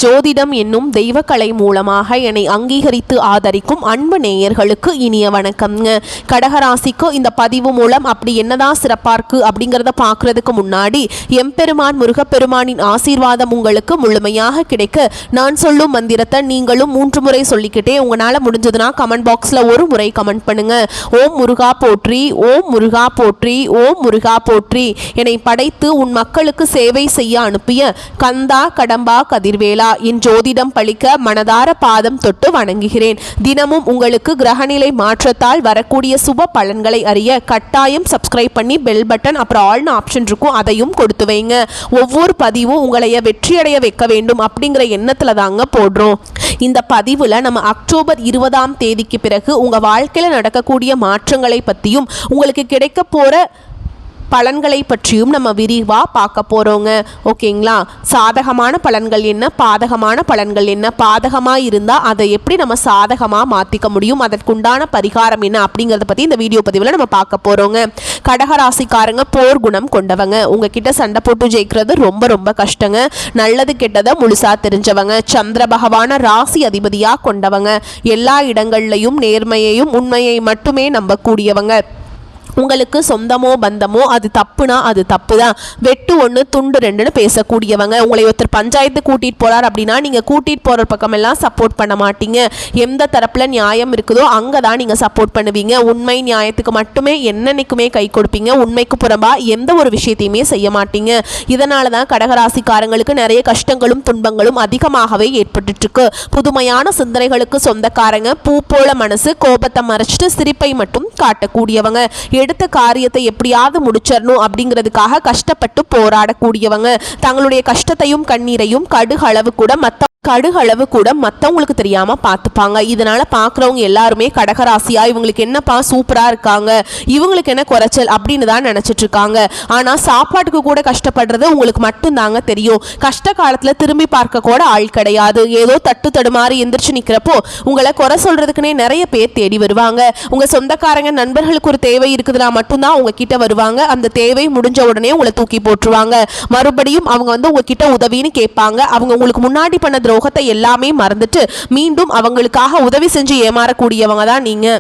ஜோதிடம் என்னும் தெய்வக்கலை மூலமாக என்னை அங்கீகரித்து ஆதரிக்கும் அன்பு நேயர்களுக்கு இனிய வணக்கம்ங்க. கடகராசிக்கு இந்த பதிவு மூலம் அப்படி என்னதான் சிறப்பாக இருக்குது அப்படிங்கிறத பார்க்குறதுக்கு முன்னாடி எம்பெருமான் முருகப்பெருமானின் ஆசீர்வாதம் உங்களுக்கு முழுமையாக கிடைக்க நான் சொல்லும் மந்திரத்தை நீங்களும் 3 முறை சொல்லிக்கிட்டே உங்களால் முடிஞ்சதுன்னா கமெண்ட் பாக்ஸில் ஒரு முறை கமெண்ட் பண்ணுங்க. ஓம் முருகா போற்றி, ஓம் முருகா போற்றி, ஓம் முருகா போற்றி. என்னை படைத்து உன் மக்களுக்கு சேவை செய்ய அனுப்பிய கந்தா கடம்பா கதிர்வேலா என் ஜோதிடம் பழிக்க மனதார பாதம் தொட்டு வணங்குகிறேன். தினமும் உங்களுக்கு கிரகநிலை மாற்றத்தால் வரக்கூடிய சுப பலன்களை அறிய கட்டாயம் சப்ஸ்கிரைப் பண்ணி பெல் பட்டன் அப்புறம் ஆல்னு ஆப்ஷன் இருக்கும், அதையும் கொடுத்து வைங்க. ஒவ்வொரு பதிவும் உங்களைய வெற்றியடைய வைக்க வேண்டும் அப்படிங்கிற எண்ணத்துல தாங்க போடுறோம். இந்த பதிவுல நம்ம அக்டோபர் 20ஆம் தேதிக்கு பிறகு உங்க வாழ்க்கையில நடக்கக்கூடிய மாற்றங்களை பற்றியும் உங்களுக்கு கிடைக்க போற பலன்களை பற்றியும் நம்ம விரிவாக பார்க்க போகிறோங்க. ஓகேங்களா? சாதகமான பலன்கள் என்ன, பாதகமான பலன்கள் என்ன, பாதகமாக இருந்தால் அதை எப்படி நம்ம சாதகமாக மாற்றிக்க முடியும், அதற்குண்டான பரிகாரம் என்ன அப்படிங்கிறத பற்றி இந்த வீடியோ பதிவில் நம்ம பார்க்க போகிறோங்க. கடகராசிக்காரங்க போர் குணம் கொண்டவங்க. உங்ககிட்ட சண்டை போட்டு ஜெயிக்கிறது ரொம்ப ரொம்ப கஷ்டங்க. நல்லது கெட்டதை முழுசாக தெரிஞ்சவங்க. சந்திர பகவான ராசி அதிபதியாக கொண்டவங்க. எல்லா இடங்கள்லையும் நேர்மையையும் உண்மையை மட்டுமே நம்பக்கூடியவங்க. உங்களுக்கு சொந்தமோ பந்தமோ அது தப்புனா அது தப்பு தான். வெட்டு 1 துண்டு 2ன்னு பேசக்கூடியவங்க. உங்களை ஒருத்தர் பஞ்சாயத்து கூட்டிகிட்டு போகிறார் அப்படின்னா நீங்கள் கூட்டிகிட்டு போகிற பக்கமெல்லாம் சப்போர்ட் பண்ண மாட்டீங்க. எந்த தரப்பில் நியாயம் இருக்குதோ அங்கே தான் நீங்கள் சப்போர்ட் பண்ணுவீங்க. உண்மை நியாயத்துக்கு மட்டுமே என்னன்னைக்குமே கை கொடுப்பீங்க. உண்மைக்கு புறம்பாக எந்த ஒரு விஷயத்தையுமே செய்ய மாட்டீங்க. இதனால தான் கடகராசிக்காரங்களுக்கு நிறைய கஷ்டங்களும் துன்பங்களும் அதிகமாகவே ஏற்பட்டுருக்கு. புதுமையான சிந்தனைகளுக்கு சொந்தக்காரங்க. பூ போல மனசு, கோபத்தை மறைச்சிட்டு சிரிப்பை மட்டும் காட்டக்கூடியவங்க. எடுத்த காரியத்தை எப்படியாவது முடிச்சிடணும் அப்படிங்கிறதுக்காக கஷ்டப்பட்டு போராடக்கூடியவங்க. தங்களுடைய கஷ்டத்தையும் கண்ணீரையும் கடுகளவு கூட மற்றவங்களுக்கு தெரியாமல் பார்த்துப்பாங்க. இதனால் பார்க்குறவங்க எல்லாருமே கடகராசியா இவங்களுக்கு என்னப்பா சூப்பராக இருக்காங்க, இவங்களுக்கு என்ன குறைச்சல் அப்படின்னு தான் நினச்சிட்டு இருக்காங்க. ஆனால் சாப்பாட்டுக்கு கூட கஷ்டப்படுறது உங்களுக்கு மட்டும்தாங்க தெரியும். கஷ்ட காலத்தில் திரும்பி பார்க்க கூட ஆள் கிடையாது. ஏதோ தட்டு தடுமாறி எந்திரிச்சு நிற்கிறப்போ உங்களை குறை சொல்கிறதுக்குனே நிறைய பேர் தேடி வருவாங்க. உங்கள் சொந்தக்காரங்க நண்பர்களுக்கு ஒரு தேவை இருக்குதுன்னா மட்டும்தான் உங்ககிட்ட வருவாங்க. அந்த தேவை முடிஞ்ச உடனே உங்களை தூக்கி போட்டுருவாங்க. மறுபடியும் அவங்க உங்ககிட்ட உதவின்னு கேட்பாங்க. அவங்க உங்களுக்கு முன்னாடி பண்ண துரோகத்தை எல்லாமே மறந்துட்டு மீண்டும் அவங்களுக்காக உதவி செஞ்சு ஏமாறக்கூடியவங்க தான் நீங்க.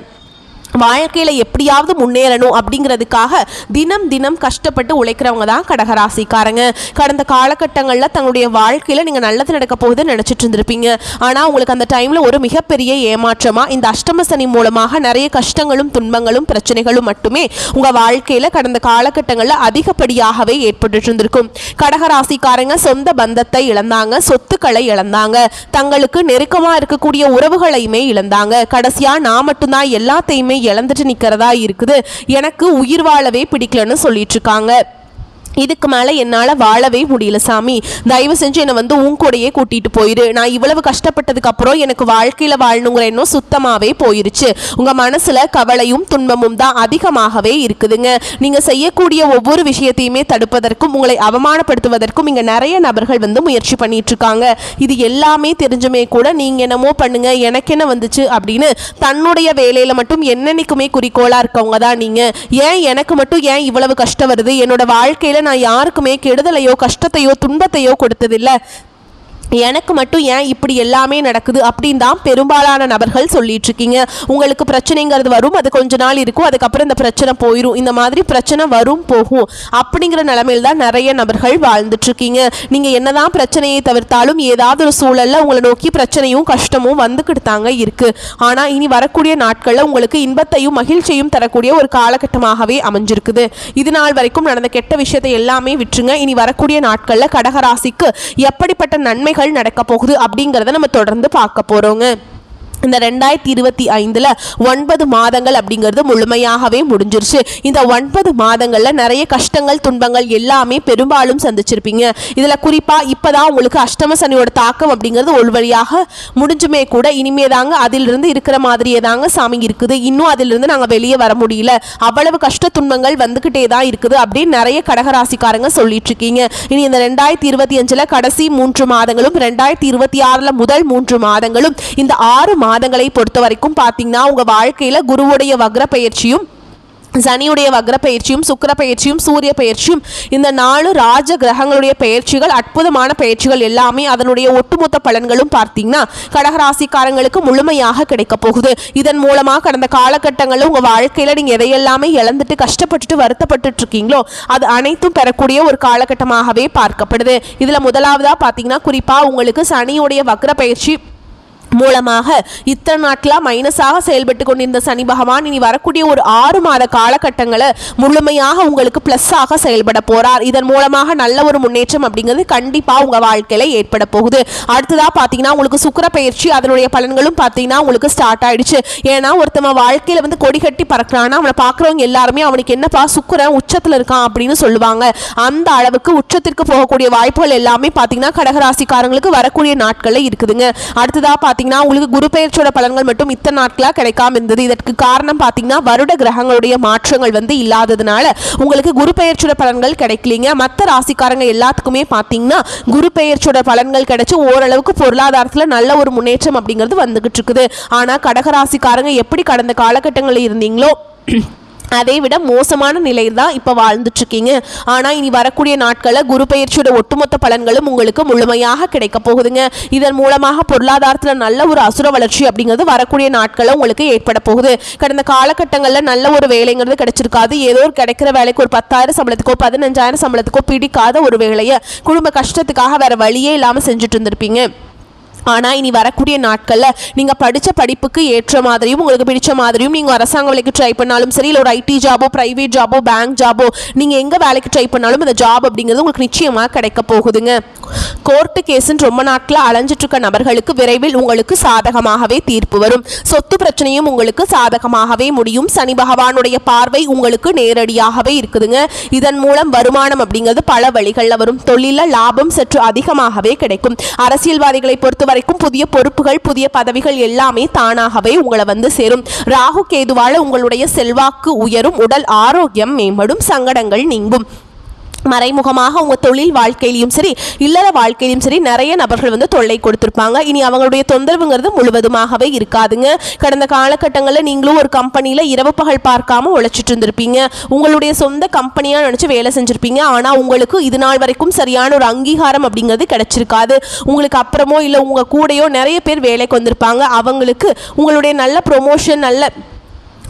வாழ்க்கையில் எப்படியாவது முன்னேறணும் அப்படிங்கிறதுக்காக தினம் தினம் கஷ்டப்பட்டு உழைக்கிறவங்க தான் கடகராசிக்காரங்க. கடந்த காலகட்டங்களில் தங்களுடைய வாழ்க்கையில் நீங்கள் நல்லது நடக்க போகுதுன்னு நினச்சிட்டு இருந்திருப்பீங்க. ஆனால் உங்களுக்கு அந்த டைமில் ஒரு மிகப்பெரிய ஏமாற்றமாக இந்த அஷ்டம சனி மூலமாக நிறைய கஷ்டங்களும் துன்பங்களும் பிரச்சனைகளும் மட்டுமே உங்கள் வாழ்க்கையில் கடந்த காலகட்டங்களில் அதிகப்படியாகவே ஏற்பட்டு இருந்திருக்கும். கடகராசிக்காரங்க சொந்த பந்தத்தை இழந்தாங்க, சொத்துக்களை இழந்தாங்க, தங்களுக்கு நெருக்கமாக இருக்கக்கூடிய உறவுகளையுமே இழந்தாங்க. கடைசியாக நான் மட்டும்தான் எல்லாத்தையுமே இழந்துட்டு நிக்கிறதா இருக்குது, எனக்கு உயிர் வாழவே பிடிக்கலன்னு சொல்லிட்டு இருக்காங்க. இதுக்கு மேலே என்னால் வாழவே முடியல சாமி, தயவு செஞ்சு என்னை உன் கூடையே கூட்டிகிட்டு போயிரு. நான் இவ்வளவு கஷ்டப்பட்டதுக்கு அப்புறம் எனக்கு வாழ்க்கையில் வாழணுங்கிற எண்ணம் சுத்தமாகவே போயிருச்சு. உங்கள் மனசில் கவலையும் துன்பமும் தான் அதிகமாகவே இருக்குதுங்க. நீங்கள் செய்யக்கூடிய ஒவ்வொரு விஷயத்தையுமே தடுப்பதற்கும் உங்களை அவமானப்படுத்துவதற்கும் இங்கே நிறைய நபர்கள் முயற்சி பண்ணிட்டு இருக்காங்க. இது எல்லாமே தெரிஞ்சுமே கூட நீங்கள் என்னமோ பண்ணுங்க, எனக்கு என்ன வந்துச்சு அப்படின்னு தன்னுடைய வேலையில் மட்டும் என்னன்னைக்குமே குறிக்கோளாக இருக்கவங்க தான் நீங்கள். ஏன் எனக்கு மட்டும் ஏன் இவ்வளவு கஷ்டம் வருது, என்னோட வாழ்க்கையில் நான் யாருக்குமே கெடுதலையோ கஷ்டத்தையோ துன்பத்தையோ கொடுத்ததில்லை, எனக்கு மட்டும் ஏன் இப்படி எல்லாமே நடக்குது அப்படின்னு தான் பெரும்பாலான நபர்கள் சொல்லிட்டு இருக்கீங்க. உங்களுக்கு பிரச்சனைங்கிறது வரும், அது கொஞ்ச நாள் இருக்கும், அதுக்கப்புறம் இந்த பிரச்சனை போயிடும். இந்த மாதிரி பிரச்சனை வரும் போகும் அப்படிங்கிற நிலைமையில் தான் நிறைய நபர்கள் வாழ்ந்துட்டு இருக்கீங்க. நீங்கள் என்னதான் பிரச்சனையை தவிர்த்தாலும் ஏதாவது ஒரு சூழல்ல உங்களை நோக்கி பிரச்சனையும் கஷ்டமும் வந்துக்கிட்டு தாங்க இருக்கு. ஆனால் இனி வரக்கூடிய நாட்களில் உங்களுக்கு இன்பத்தையும் மகிழ்ச்சியும் தரக்கூடிய ஒரு காலகட்டமாகவே அமைஞ்சிருக்குது. இது நாள் வரைக்கும் நடந்த கெட்ட விஷயத்தை எல்லாமே விட்டுருங்க. இனி வரக்கூடிய நாட்களில் கடகராசிக்கு எப்படிப்பட்ட நன்மைகள் நடக்க போகுது அப்படிங்கிறத நம்ம தொடர்ந்து பார்க்க போறோங்க. இந்த 2025 9 மாதங்கள் அப்படிங்கிறது முழுமையாகவே முடிஞ்சிருச்சு. இந்த 9 மாதங்களில் நிறைய கஷ்டங்கள் துன்பங்கள் எல்லாமே பெரும்பாலும் சந்திச்சிருப்பீங்க. இதில் குறிப்பாக இப்போ தான் உங்களுக்கு அஷ்டம சனியோட தாக்கம் அப்படிங்கிறது ஒரு வழியாக முடிஞ்சுமே கூட இனிமே தாங்க அதிலிருந்து இருக்கிற மாதிரியே தாங்க சாமி இருக்குது. இன்னும் அதிலிருந்து நாங்கள் வெளியே வர முடியல, அவ்வளவு கஷ்ட துன்பங்கள் வந்துக்கிட்டே தான் இருக்குது அப்படின்னு நிறைய கடகராசிக்காரங்க சொல்லிட்டு இருக்கீங்க. இனி இந்த 2025 கடைசி 3 மாதங்களும் 2026 முதல் 3 மாதங்களும் இந்த 6 மாதங்களை பொறுத்த வரைக்கும் பார்த்தீங்கன்னா உங்கள் வாழ்க்கையில் குருவுடைய வக்ர பயிற்சியும் சனியுடைய வக்ர பயிற்சியும் சுக்கிர பயிற்சியும் சூரிய பயிற்சியும் இந்த 4 ராஜ கிரகங்களுடைய பயிற்சிகள் அற்புதமான பயிற்சிகள் எல்லாமே அதனுடைய ஒட்டுமொத்த பலன்களும் பார்த்தீங்கன்னா கடகராசிக்காரங்களுக்கு முழுமையாக கிடைக்க போகுது. இதன் மூலமாக கடந்த காலகட்டங்களில் உங்கள் வாழ்க்கையில் நீங்கள் எதையெல்லாமே இழந்துட்டு கஷ்டப்பட்டுட்டு வருத்தப்பட்டு இருக்கீங்களோ அது அனைத்தும் பெறக்கூடிய ஒரு காலகட்டமாகவே பார்க்கப்படுது. இதில் முதலாவதாக பார்த்தீங்கன்னா குறிப்பாக உங்களுக்கு சனியுடைய வக்ர பயிற்சி மூலமாக இத்தனை நாட்களாக மைனஸாக செயல்பட்டு கொண்டிருந்த சனி பகவான் இனி வரக்கூடிய ஒரு 6 மாத காலகட்டங்களை முழுமையாக உங்களுக்கு ப்ளஸ்ஸாக செயல்பட போகிறார். இதன் மூலமாக நல்ல ஒரு முன்னேற்றம் அப்படிங்கிறது கண்டிப்பாக உங்கள் வாழ்க்கையில் ஏற்பட போகுது. அடுத்ததாக பார்த்தீங்கன்னா உங்களுக்கு சுக்கிர பயிற்சி அதனுடைய பலன்களும் பார்த்தீங்கன்னா உங்களுக்கு ஸ்டார்ட் ஆயிடுச்சு. ஏன்னா ஒருத்தவன் வாழ்க்கையில் வந்து கொடி கட்டி பறக்கிறான்னா அவனை பார்க்குறவங்க எல்லாருமே அவனுக்கு என்னப்பா சுக்கிரன் உச்சத்தில் இருக்கான் அப்படின்னு சொல்லுவாங்க. அந்த அளவுக்கு உச்சத்திற்கு போகக்கூடிய வாய்ப்புகள் எல்லாமே பார்த்தீங்கன்னா கடகராசிக்காரங்களுக்கு வரக்கூடிய நாட்களில் இருக்குதுங்க. அடுத்ததாக உங்களுக்கு குரு பெயர்ச்சியோட பலன்கள் மட்டும் இத்தனை நாட்களாக கிடைக்காம இருந்தது. இதற்கு காரணம் பார்த்தீங்கன்னா வருட கிரகங்களுடைய மாற்றங்கள் வந்து இல்லாததுனால உங்களுக்கு குரு பெயர்ச்சியோட பலன்கள் கிடைக்கலீங்க. மற்ற ராசிக்காரங்க எல்லாத்துக்குமே பார்த்தீங்கன்னா குரு பெயர்ச்சியோட பலன்கள் கிடைச்சி ஓரளவுக்கு பொருளாதாரத்தில் நல்ல ஒரு முன்னேற்றம் அப்படிங்கிறது வந்துகிட்டு இருக்குது. ஆனால் கடகராசிக்காரங்க எப்படி கடந்த காலகட்டங்களில் இருந்தீங்களோ அதை விட மோசமான நிலையில் தான் இப்போ வாழ்ந்துட்டுருக்கீங்க. ஆனால் இனி வரக்கூடிய நாட்களில் குரு பெயர்ச்சியோட ஒட்டுமொத்த பலன்களும் உங்களுக்கு முழுமையாக கிடைக்க போகுதுங்க. இதன் மூலமாக பொருளாதாரத்தில் நல்ல ஒரு அசுர வளர்ச்சி அப்படிங்கிறது வரக்கூடிய நாட்களில் உங்களுக்கு ஏற்பட போகுது. கடந்த காலகட்டங்களில் நல்ல ஒரு வேலைங்கிறது கிடைச்சிருக்காது. ஏதோ ஒரு கிடைக்கிற வேலைக்கு ஒரு 10,000 சம்பளத்துக்கோ 15,000 சம்பளத்துக்கோ பிடிக்காத ஒரு வேலையை குடும்ப கஷ்டத்துக்காக வேற வழியே இல்லாமல் செஞ்சுட்டு இருந்திருப்பீங்க. ஆனால் இனி வரக்கூடிய நாட்களில் நீங்கள் படித்த படிப்புக்கு ஏற்ற மாதிரியும் உங்களுக்கு பிடிச்ச மாதிரியும் நீங்கள் அரசாங்க வேலைக்கு ட்ரை பண்ணாலும் சரி, இல்லை ஒரு ஐடி ஜாபோ ப்ரைவேட் ஜாபோ பேங்க் ஜாபோ நீங்கள் எங்கே வேலைக்கு ட்ரை பண்ணாலும் இந்த ஜாப் அப்படிங்கிறது உங்களுக்கு நிச்சயமாக கிடைக்க போகுதுங்க. கோர்ட்டு கேஸுன்னு ரொம்ப நாட்களில் அலைஞ்சிட்டு இருக்க நபர்களுக்கு விரைவில் உங்களுக்கு சாதகமாகவே தீர்ப்பு வரும். சொத்து பிரச்சனையும் உங்களுக்கு சாதகமாகவே முடியும். சனி பகவானுடைய பார்வை உங்களுக்கு நேரடியாகவே இருக்குதுங்க. இதன் மூலம் வருமானம் அப்படிங்கிறது பல வழிகளில் வரும். தொழிலில் லாபம் சற்று அதிகமாகவே கிடைக்கும். அரசியல்வாதிகளை பொறுத்த வரைக்கும் புதிய பொறுப்புகள் புதிய பதவிகள் எல்லாமே தானாகவே உங்களை வந்து சேரும். ராகு கேதுவால உங்களுடைய செல்வாக்கு உயரும். உடல் ஆரோக்கியம் மேம்படும். சங்கடங்கள் நீங்கும். மறைமுகமாக உங்கள் தொழில் வாழ்க்கையிலையும் சரி இல்லற வாழ்க்கையிலையும் சரி நிறைய நபர்கள் வந்து தொல்லை கொடுத்துருப்பாங்க. இனி அவங்களுடைய தொந்தரவுங்கிறது முழுவதுமாகவே இருக்காதுங்க. கடந்த காலகட்டங்களில் நீங்களும் ஒரு கம்பெனியில் இரவு பகல் பார்க்காம உழைச்சிட்டு இருந்திருப்பீங்க. உங்களுடைய சொந்த கம்பெனியாக நினச்சி வேலை செஞ்சுருப்பீங்க. ஆனால் உங்களுக்கு இது நாள் வரைக்கும் சரியான ஒரு அங்கீகாரம் அப்படிங்கிறது கிடைச்சிருக்காது. உங்களுக்கு அப்புறமோ இல்லை உங்கள் கூடையோ நிறைய பேர் வேலைக்கு வந்திருப்பாங்க. அவங்களுக்கு உங்களுடைய நல்ல ப்ரொமோஷன் நல்ல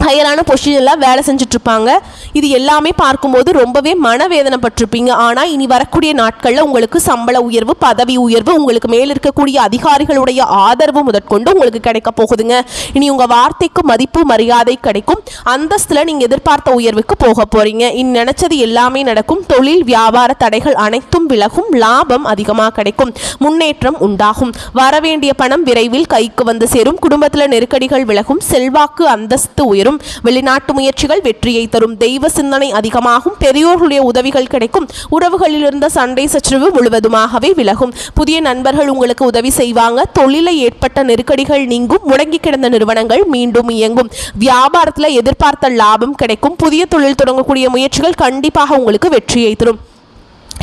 ஹையரான பொசிஷனில் வேலை செஞ்சுட்ருப்பாங்க. இது எல்லாமே பார்க்கும்போது ரொம்பவே மனவேதனைப்பட்டிருப்பீங்க. ஆனால் இனி வரக்கூடிய நாட்களில் உங்களுக்கு சம்பள உயர்வு பதவி உயர்வு உங்களுக்கு மேல் இருக்கக்கூடிய அதிகாரிகளுடைய ஆதரவு முதற்கொண்டு உங்களுக்கு கிடைக்க போகுதுங்க. இனி உங்கள் வார்த்தைக்கு மதிப்பு மரியாதை கிடைக்கும். அந்தஸ்தில் நீங்கள் எதிர்பார்த்த உயர்வுக்கு போக போகிறீங்க. இனி நினச்சது எல்லாமே நடக்கும். தொழில் வியாபார தடைகள் அனைத்தும் விலகும். லாபம் அதிகமாக கிடைக்கும். முன்னேற்றம் உண்டாகும். வரவேண்டிய பணம் விரைவில் கைக்கு வந்து சேரும். குடும்பத்தில் நெருக்கடிகள் விலகும். செல்வாக்கு அந்தஸ்து உயரும். வெளிநாட்டு முயற்சிகள் வெற்றியை தரும். தெய்வ சிந்தனை அதிகமாகும். பெரியோர்களுடைய உதவிகள் கிடைக்கும். உறவுகளில் இருந்த சண்டை சச்சரவு முழுவதுமாகவே விலகும். புதிய நண்பர்கள் உங்களுக்கு உதவி செய்வாங்க. தொழிலை ஏற்பட்ட நெருக்கடிகள் நீங்கும். முடங்கி கிடந்த நிறுவனங்கள் மீண்டும் இயங்கும். வியாபாரத்தில் எதிர்பார்த்த லாபம் கிடைக்கும். புதிய தொழில் தொடங்கக்கூடிய முயற்சிகள் கண்டிப்பாக உங்களுக்கு வெற்றியை தரும்.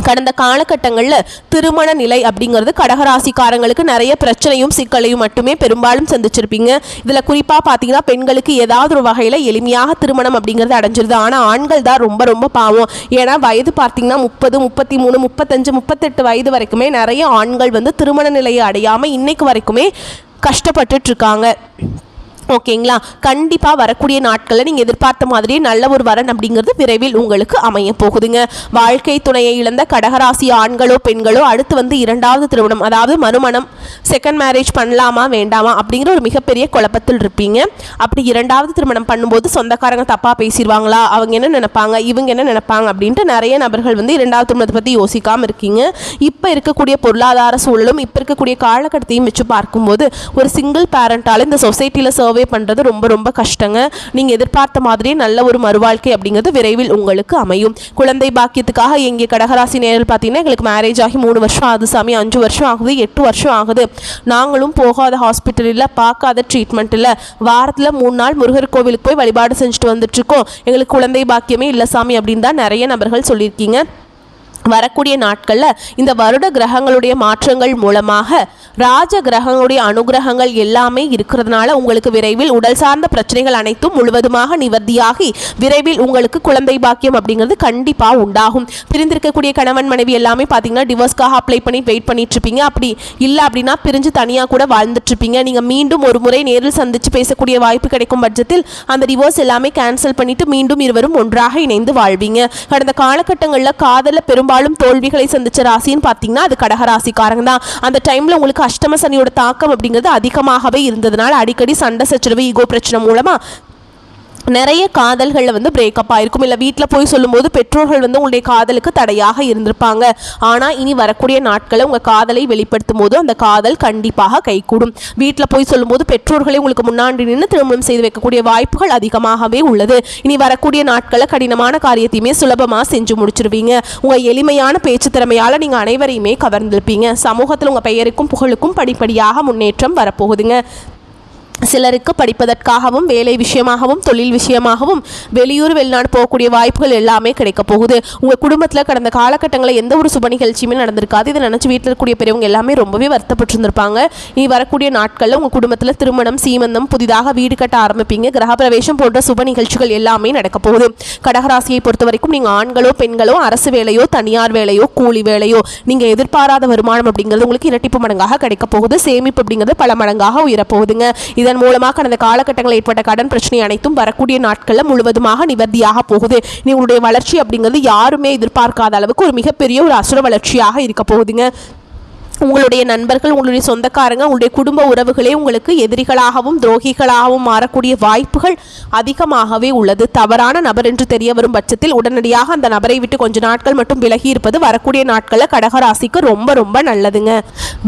கடந்த காலகட்டங்களில் திருமண நிலை அப்படிங்கிறது கடகராசிக்காரங்களுக்கு நிறைய பிரச்சனையும் சிக்கலையும் மட்டுமே பெரும்பாலும் சந்திச்சிருப்பீங்க. இதில் குறிப்பாக பார்த்தீங்கன்னா பெண்களுக்கு ஏதாவது ஒரு வகையில் எளிமையாக திருமணம் அப்படிங்கிறது அடைஞ்சிருது. ஆனால் ஆண்கள் தான் ரொம்ப ரொம்ப பாவம். ஏன்னா வயது பார்த்தீங்கன்னா 30 33 35 38 வயது வரைக்குமே நிறைய ஆண்கள் வந்து திருமண நிலையை அடையாமல் இன்னைக்கு வரைக்குமே கஷ்டப்பட்டுட்டு இருக்காங்க. ஓகேங்களா? கண்டிப்பாக வரக்கூடிய நாட்களில் நீங்கள் எதிர்பார்த்த மாதிரியே நல்ல ஒரு வரன் அப்படிங்கிறது விரைவில் உங்களுக்கு அமைய போகுதுங்க. வாழ்க்கை துணையை இழந்த கடகராசி ஆண்களோ பெண்களோ அடுத்து வந்து 2வது திருமணம் அதாவது மறுமணம் செகண்ட் மேரேஜ் பண்ணலாமா வேண்டாமா அப்படிங்கிற ஒரு மிகப்பெரிய குழப்பத்தில் இருப்பீங்க. அப்படி 2வது திருமணம் பண்ணும்போது சொந்தக்காரங்க தப்பாக பேசிடுவாங்களா, அவங்க என்ன நினைப்பாங்க, இவங்க என்ன நினைப்பாங்க அப்படின்ட்டு நிறைய நபர்கள் வந்து 2வது திருமணத்தை பற்றி யோசிக்காமல் இருக்கீங்க. இப்போ இருக்கக்கூடிய பொருளாதார சூழலும் இப்போ இருக்கக்கூடிய காலகட்டத்தையும் வச்சு பார்க்கும்போது ஒரு சிங்கிள் பேரண்டால் இந்த சொசைட்டியில் சர்வே பண்ணுறது ரொம்ப ரொம்ப கஷ்டங்க. நீங்கள் எதிர்பார்த்த மாதிரியே நல்ல ஒரு மறுவாழ்க்கை அப்படிங்கிறது விரைவில் உங்களுக்கு அமையும். குழந்தை பாக்கியத்துக்காக எங்கே கடகராசி நேரில் பார்த்தீங்கன்னா எங்களுக்கு மேரேஜ் ஆகி 3 வருஷம் ஆகுது சாமி, 5 வருஷம் ஆகுது, 8 வருஷம் ஆகுது, நாங்களும் போகாத ஹாஸ்பிட்டல் இல்லை, பார்க்காத ட்ரீட்மெண்ட் இல்லை, வாரத்தில் 3 நாள் முருகர் கோவிலுக்கு போய் வழிபாடு செஞ்சுட்டு வந்துட்டுருக்கோம், எங்களுக்கு குழந்தை பாக்கியமே இல்லை சாமி அப்படின்னு தான் நிறைய நபர்கள் சொல்லியிருக்கீங்க. வரக்கூடிய நாட்களில் இந்த வருட கிரகங்களுடைய மாற்றங்கள் மூலமாக ராஜ கிரகங்களுடைய அனுகிரகங்கள் எல்லாமே இருக்கிறதுனால உங்களுக்கு விரைவில் உடல் சார்ந்த பிரச்சனைகள் அனைத்தும் முழுவதுமாக நிவர்த்தியாகி விரைவில் உங்களுக்கு குழந்தை பாக்கியம் அப்படிங்கிறது கண்டிப்பாக உண்டாகும். பிரிந்திருக்கக்கூடிய கணவன் மனைவி எல்லாமே பார்த்தீங்கன்னா டிவோர்ஸ்க்காக அப்ளை பண்ணி வெயிட் பண்ணிட்டு இருப்பீங்க. அப்படி இல்லை அப்படின்னா பிரிஞ்சு தனியாக கூட வாழ்ந்துட்டு இருப்பீங்க. நீங்கள் மீண்டும் ஒரு முறை நேரில் சந்தித்து பேசக்கூடிய வாய்ப்பு கிடைக்கும் பட்சத்தில் அந்த டிவோர்ஸ் எல்லாமே கேன்சல் பண்ணிட்டு மீண்டும் இருவரும் ஒன்றாக இணைந்து வாழ்வீங்க. கடந்த காலகட்டங்களில் காதலில் பெரும்பாலும் தோல்விகளை சந்திச்ச ராசின்னு பார்த்தீங்கன்னா அது கடகராசிக்காரங்க தான். அந்த டைமில் உங்களுக்கு அஷ்டம சனியோட தாக்கம் அப்படிங்கிறது அதிகமாகவே இருந்ததுனால அடிக்கடி சண்டை சச்சரவு ஈகோ பிரச்சனை மூலமாக நிறைய காதல்களில் வந்து பிரேக்கப் ஆகிருக்கும். இல்லை வீட்டில் போய் சொல்லும்போது பெற்றோர்கள் வந்து உங்களுடைய காதலுக்கு தடையாக இருந்திருப்பாங்க. ஆனால் இனி வரக்கூடிய நாட்களில் உங்கள் காதலை வெளிப்படுத்தும் போது அந்த காதல் கண்டிப்பாக கைகூடும். வீட்டில் போய் சொல்லும்போது பெற்றோர்களை உங்களுக்கு முன்னாடி நின்று திருமணம் செய்து வைக்கக்கூடிய வாய்ப்புகள் அதிகமாகவே உள்ளது. இனி வரக்கூடிய நாட்களில் கடினமான காரியத்தையுமே சுலபமாக செஞ்சு முடிச்சிருவீங்க. உங்கள் எளிமையான பேச்சு திறமையால் நீங்கள் அனைவரையுமே கவர்ந்திருப்பீங்க. சமூகத்தில் உங்கள் பெயருக்கும் புகழுக்கும் படிப்படியாக முன்னேற்றம் வரப்போகுதுங்க. சிலருக்கு படிப்பதற்காகவும் வேலை விஷயமாகவும் தொழில் விஷயமாகவும் வெளியூர் வெளிநாடு போகக்கூடிய வாய்ப்புகள் எல்லாமே கிடைக்க போகுது. உங்கள் குடும்பத்தில் கடந்த காலகட்டங்களில் எந்த ஒரு சுப நிகழ்ச்சியுமே நடந்திருக்காது. இதை நினச்சி வீட்டில் இருக்கக்கூடிய பெரியவங்க எல்லாமே ரொம்பவே வருத்தப்பட்டிருந்திருப்பாங்க. இனி வரக்கூடிய நாட்களில் உங்கள் குடும்பத்தில் திருமணம் சீமந்தம் புதிதாக வீடு கட்ட ஆரம்பிப்பீங்க. கிரகப்பிரவேசம் போன்ற சுப நிகழ்ச்சிகள் எல்லாமே நடக்க போகுது. கடகராசியை பொறுத்த வரைக்கும் நீங்கள் ஆண்களோ பெண்களோ அரசு வேலையோ தனியார் வேலையோ கூலி வேலையோ நீங்கள் எதிர்பாராத வருமானம் அப்படிங்கிறது உங்களுக்கு இரட்டிப்பு மடங்காக கிடைக்க போகுது. சேமிப்பு அப்படிங்கிறது பல மடங்காக உயரப்போகுதுங்க. இதன் மூலமாக கடந்த காலகட்டங்களில் ஏற்பட்ட கடன் பிரச்சனை அனைத்தும் வரக்கூடிய நாட்களில் முழுவதுமாக நிவர்த்தியாக போகுது. உங்களுடைய வளர்ச்சி அப்படிங்கிறது யாருமே எதிர்பார்க்காத அளவுக்கு ஒரு மிகப்பெரிய ஒரு அசுர வளர்ச்சியாக இருக்க போகுதுங்க. உங்களுடைய நண்பர்கள் உங்களுடைய சொந்தக்காரங்க உங்களுடைய குடும்ப உறவுகளே உங்களுக்கு எதிரிகளாகவும் துரோகிகளாகவும் மாறக்கூடிய வாய்ப்புகள் அதிகமாகவே உள்ளது. தவறான நபர் என்று தெரிய வரும் பட்சத்தில் உடனடியாக அந்த நபரை விட்டு கொஞ்ச நாட்கள் மட்டும் விலகி இருப்பது வரக்கூடிய நாட்களில் கடகராசிக்கு ரொம்ப ரொம்ப நல்லதுங்க.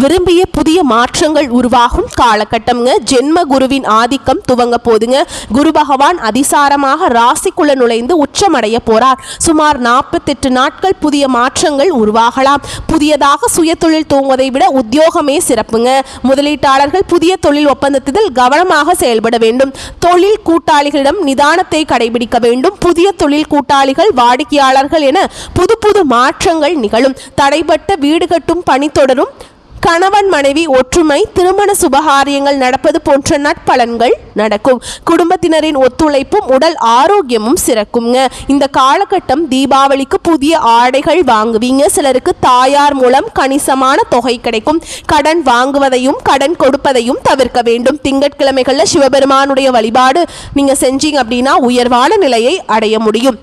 விரும்பிய புதிய மாற்றங்கள் உருவாகும் காலகட்டம்ங்க. ஜென்ம குருவின் ஆதிக்கம் துவங்க போதுங்க. குரு பகவான் அதிசாரமாக ராசிக்குள்ள நுழைந்து உச்சமடைய போறார். சுமார் 48 நாட்கள் புதிய மாற்றங்கள் உருவாகலாம். புதியதாக சுய தொழில் துவங்குவதை விட உத்தியோகமே சிறப்புங்க. முதலீட்டாளர்கள் புதிய தொழில் ஒப்பந்தத்தில் கவனமாக செயல்பட வேண்டும். தொழில் கூட்டாளிகளிடம் நிதானத்தை கடைபிடிக்க வேண்டும். புதிய தொழில் கூட்டாளிகள் வாடிக்கையாளர்கள் என புது புது மாற்றங்கள் நிகழும். தடைப்பட்ட வீடு கட்டும் பணி தொடரும். கணவன் மனைவி ஒற்றுமை திருமண சுபகாரியங்கள் நடப்பது போன்ற நற்பலன்கள் நடக்கும். குடும்பத்தினரின் ஒத்துழைப்பும் உடல் ஆரோக்கியமும் சிறக்குங்க. இந்த காலகட்டம் தீபாவளிக்கு புதிய ஆடைகள் வாங்குவீங்க. சிலருக்கு தாயார் மூலம் கணிசமான தொகை கிடைக்கும். கடன் வாங்குவதையும் கடன் கொடுப்பதையும் தவிர்க்க வேண்டும். திங்கட்கிழமைகளில் சிவபெருமானுடைய வழிபாடு நீங்க செஞ்சீங்க அப்படின்னா உயர்வான நிலையை அடைய முடியும்.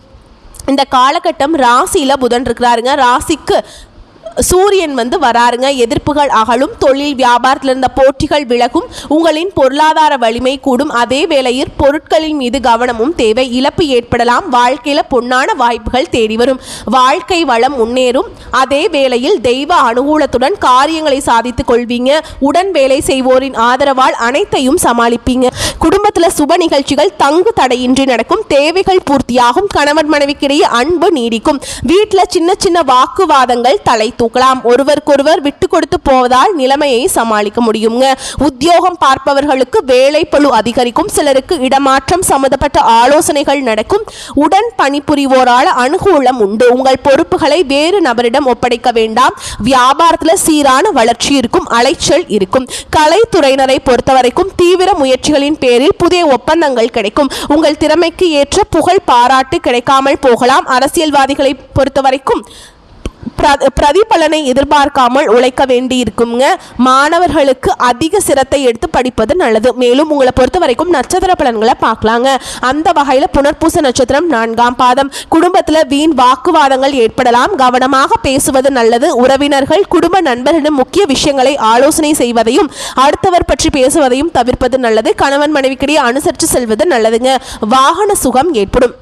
இந்த காலகட்டம் ராசியில புதன் இருக்கிறாருங்க. ராசிக்கு சூரியன் வந்து வராருங்க. எதிர்ப்புகள் அகலும். தொழில் வியாபாரத்தில் இருந்த போட்டிகள் விலகும். உங்களின் பொருளாதார வலிமை கூடும். அதே வேளையில் பொருட்களின் மீது கவனமும் தேவை. இழப்பு ஏற்படலாம். வாழ்க்கையில பொன்னான வாய்ப்புகள் தேடி வரும். வாழ்க்கை வளம் முன்னேறும். அதே வேளையில் தெய்வ அனுகூலத்துடன் காரியங்களை சாதித்துக் கொள்வீங்க. உடன் வேலை செய்வோரின் ஆதரவால் அனைத்தையும் சமாளிப்பீங்க. குடும்பத்தில் சுப நிகழ்ச்சிகள் தங்கு தடையின்றி நடக்கும். தேவைகள் பூர்த்தியாகும். கணவன் மனைவிக்கிடையே அன்பு நீடிக்கும். வீட்டில் சின்ன சின்ன வாக்குவாதங்கள் தலை தூக்கலாம். ஒருவருக்கொருவர் விட்டு கொடுத்து போவதால் நிலைமையை சமாளிக்க முடியுங்க. உத்தியோகம் பார்ப்பவர்களுக்கு வேலை பளு அதிகரிக்கும். சிலருக்கு இடமாற்றம் சம்பந்தப்பட்ட ஆலோசனைகள் நடக்கும். உடன் பணிபுரிவோரால் அனுகூலம் உண்டு. உங்கள் பொறுப்புகளை வேறு நபரிடம் ஒப்படைக்க வேண்டாம். வியாபாரத்தில் சீரான வளர்ச்சி இருக்கும். அலைச்சல் இருக்கும். கலைத்துறையினரை பொறுத்தவரைக்கும் தீவிர முயற்சிகளின் பேரில் புதிய ஒப்பந்தங்கள் கிடைக்கும். உங்கள் திறமைக்கு ஏற்ற புகழ் பாராட்டு கிடைக்காமல் போகலாம். அரசியல்வாதிகளை பொறுத்தவரைக்கும் பிரதிபலனை எதிர்பார்க்காமல் உழைக்க வேண்டி இருக்குங்க. மாணவர்களுக்கு அதிக சிரத்தை எடுத்து படிப்பது நல்லது. மேலும் உங்களை பொறுத்த வரைக்கும் நட்சத்திர பலன்களை பார்க்கலாங்க. அந்த வகையில் புனர்பூச நட்சத்திரம் 4ஆம் பாதம். குடும்பத்தில் வீண் வாக்குவாதங்கள் ஏற்படலாம். கவனமாக பேசுவது நல்லது. உறவினர்கள் குடும்ப நண்பர்களிடம் முக்கிய விஷயங்களை ஆலோசனை செய்வதையும் அடுத்தவர் பற்றி பேசுவதையும் தவிர்ப்பது நல்லது. கணவன் மனைவிக்கிடையே அனுசரித்து செல்வது நல்லதுங்க. வாகன சுகம் ஏற்படும்.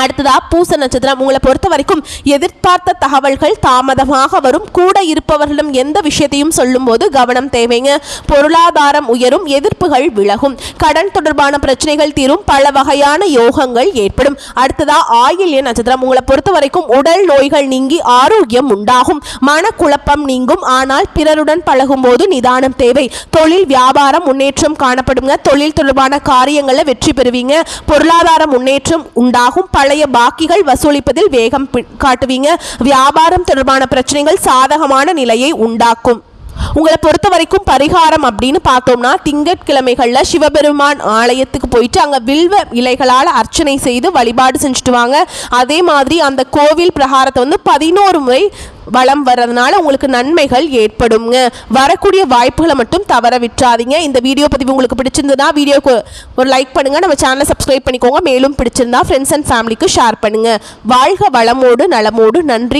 அடுத்ததா பூச நட்சத்திரம். உங்களை பொறுத்த வரைக்கும் எதிர்பார்த்த தகவல்கள் தாமதமாக வரும். கூட இருப்பவர்களிடம் எந்த விஷயத்தையும் சொல்லும் போது கவனம் தேவைங்க. பொருளாதாரம் உயரும். எதிர்ப்புகள் விலகும். கடன் தொடர்பான பிரச்சனைகள் தீரும். பல வகையான யோகங்கள் ஏற்படும். அடுத்ததா ஆயில்ய நட்சத்திரம். உங்களை பொறுத்த வரைக்கும் உடல் நோய்கள் நீங்கி ஆரோக்கியம் உண்டாகும். மனக்குழப்பம் நீங்கும். ஆனால் பிறருடன் பழகும் போது நிதானம் தேவை. தொழில் வியாபாரம் முன்னேற்றம் காணப்படுங்க. தொழில் தொடர்பான காரியங்களில் வெற்றி பெறுவீங்க. பொருளாதார முன்னேற்றம் உண்டாகும். பல பழைய பாக்கிகள் வசூலிப்பதில் வேகம் காட்டுவீங்க. வியாபாரம் தொடர்பான பிரச்சனைகள் சாதகமான நிலையை உண்டாக்கும். உங்களை பொறுத்த வரைக்கும் பரிகாரம் அப்படின்னு பார்த்தோம்னா, திங்கட்கிழமைகளில் சிவபெருமான் ஆலயத்துக்கு போயிட்டு அங்கே வில்வ இலைகளால் அர்ச்சனை செய்து வழிபாடு செஞ்சுட்டு வாங்க. அதே மாதிரி அந்த கோவில் பிரகாரத்தை 11 முறை வலம் வர்றதுனால உங்களுக்கு நன்மைகள் ஏற்படுங்க. வரக்கூடிய வாய்ப்புகளை மட்டும் தவற விட்டுறாதீங்க. இந்த வீடியோ பதிவு உங்களுக்கு பிடிச்சிருந்ததுன்னா வீடியோக்கு ஒரு லைக் பண்ணுங்கள். நம்ம சேனலை சப்ஸ்கிரைப் பண்ணிக்கோங்க. மேலும் பிடிச்சிருந்தா ஃப்ரெண்ட்ஸ் அண்ட் ஃபேமிலிக்கு ஷேர் பண்ணுங்கள். வாழ்க வளமோடு நலமோடு. நன்றி.